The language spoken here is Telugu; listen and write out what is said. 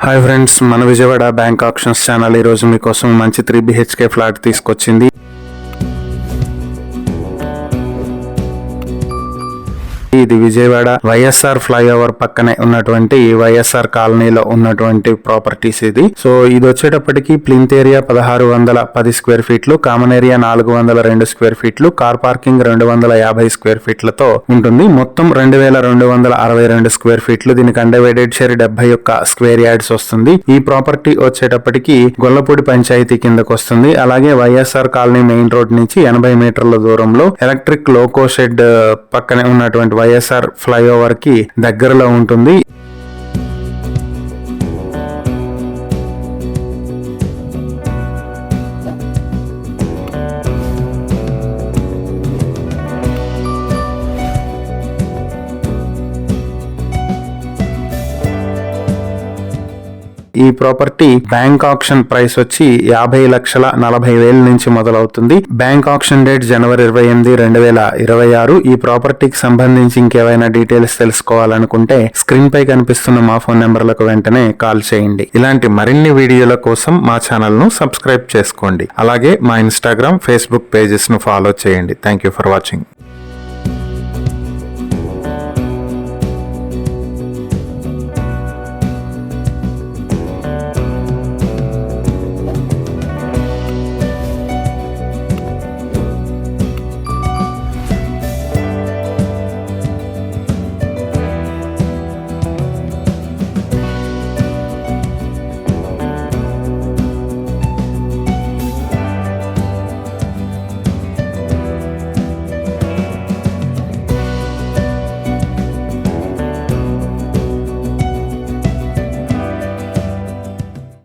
హాయ్ ఫ్రెండ్స్, మన విజయవాడ బ్యాంక్ ఆప్షన్స్ ఛానల్ ఈరోజు మీకోసం మంచి 3 BHK ఫ్లాట్ తీసుకొచ్చింది. ఇది విజయవాడ వైఎస్ఆర్ ఫ్లైఓవర్ పక్కనే ఉన్నటువంటి వైఎస్ఆర్ కాలనీలో ఉన్నటువంటి ప్రాపర్టీస్ ఇది. సో ఇది వచ్చేటప్పటికి ప్లింత్ ఏరియా 1610 స్క్వేర్ ఫీట్లు, కామన్ ఏరియా 402 స్క్వేర్ ఫీట్లు, కార్ పార్కింగ్ 250 స్క్వేర్ ఫీట్లతో ఉంటుంది. మొత్తం 2262 స్క్వేర్ ఫీట్లు. దీనికి అన్డివైడెడ్ షేర్ 71 స్క్వేర్ యార్డ్స్ వస్తుంది. ఈ ప్రాపర్టీ వచ్చేటప్పటికి గొల్లపూడి పంచాయతీ కిందకు వస్తుంది. అలాగే వైఎస్ఆర్ కాలనీ మెయిన్ రోడ్ నుంచి 80 మీటర్ల దూరంలో ఎలక్ట్రిక్ లోకో షెడ్ పక్కనే ఉన్నటువంటి వైఎస్ఆర్ ఫ్లైఓవర్ కి దగ్గరలో ఉంటుంది. ఈ ప్రాపర్టీ బ్యాంక్ ఆక్షన్ ప్రైస్ వచ్చి 50,40,000 నుంచి మొదలవుతుంది. బ్యాంక్ ఆక్షన్ డేట్ జనవరి 28, 2026. ఈ ప్రాపర్టీకి సంబంధించి ఇంకేమైనా డీటెయిల్స్ తెలుసుకోవాలనుకుంటే స్క్రీన్ పై కనిపిస్తున్న మా ఫోన్ నెంబర్లకు వెంటనే కాల్ చేయండి. ఇలాంటి మరిన్ని వీడియోల కోసం మా ఛానల్ ను సబ్స్క్రైబ్ చేసుకోండి. అలాగే మా ఇన్స్టాగ్రామ్, ఫేస్బుక్ పేజెస్ ను ఫాలో చేయండి. Thank you for watching.